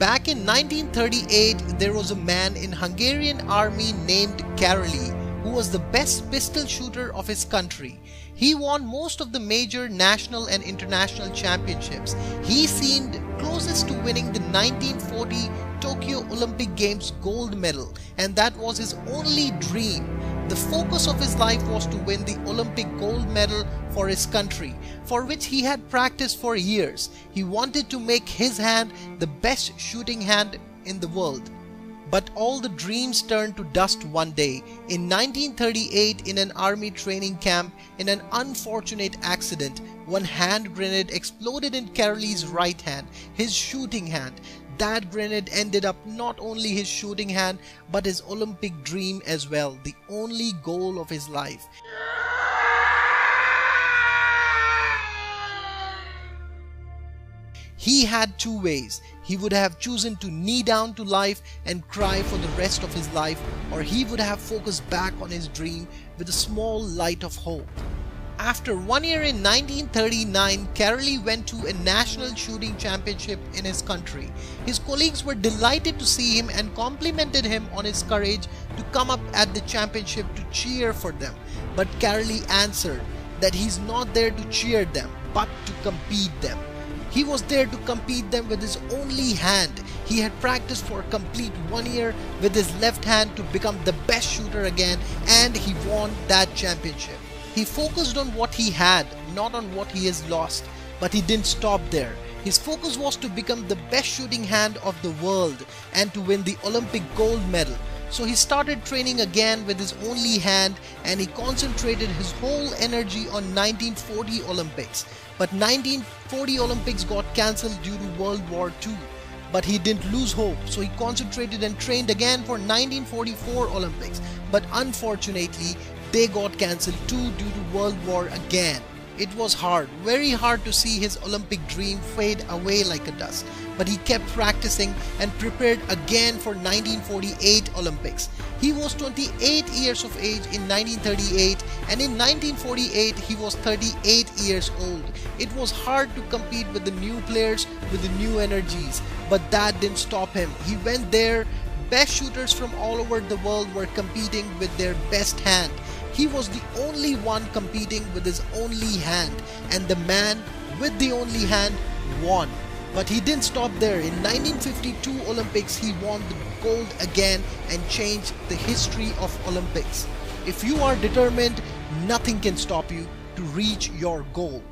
Back in 1938, there was a man in Hungarian army named Karloy who was the best pistol shooter of his country. He won most of the major national and international championships. He seemed closest to winning the 1940 Tokyo Olympic Games gold medal, and that was his only dream. The focus of his life was to win the Olympic gold medal for his country, for which he had practiced for years. He wanted to make his hand the best shooting hand in the world. But all the dreams turned to dust one day. In 1938, in an army training camp, in an unfortunate accident, one hand grenade exploded in Karloy's right hand, his shooting hand. That grenade ended up not only his shooting hand, but his Olympic dream as well, the only goal of his life. He had two ways. He would have chosen to knee down to life and cry for the rest of his life, or he would have focused back on his dream with a small light of hope. After 1 year in 1939, Karloy went to a national shooting championship in his country. His colleagues were delighted to see him and complimented him on his courage to come up at the championship to cheer for them. But Karloy answered that he's not there to cheer them, but to compete them. He was there to compete them with his only hand. He had practiced for a complete 1 year with his left hand to become the best shooter again, and he won that championship. He focused on what he had, not on what he has lost. But he didn't stop there. His focus was to become the best shooting hand of the world and to win the Olympic gold medal. So he started training again with his only hand, and he concentrated his whole energy on 1940 Olympics. But 1940 Olympics got cancelled due to World War II. But he didn't lose hope, so he concentrated and trained again for 1944 Olympics. But unfortunately, they got cancelled too due to World War again. It was hard, very hard to see his Olympic dream fade away like a dust. But he kept practicing and prepared again for 1948 Olympics. He was 28 years of age in 1938, and in 1948 he was 38 years old. It was hard to compete with the new players with the new energies, but that didn't stop him. He went there. Best shooters from all over the world were competing with their best hand. He was the only one competing with his only hand, and the man with the only hand won. But he didn't stop there. In 1952 Olympics, he won the gold again and changed the history of Olympics. If you are determined, nothing can stop you to reach your goal.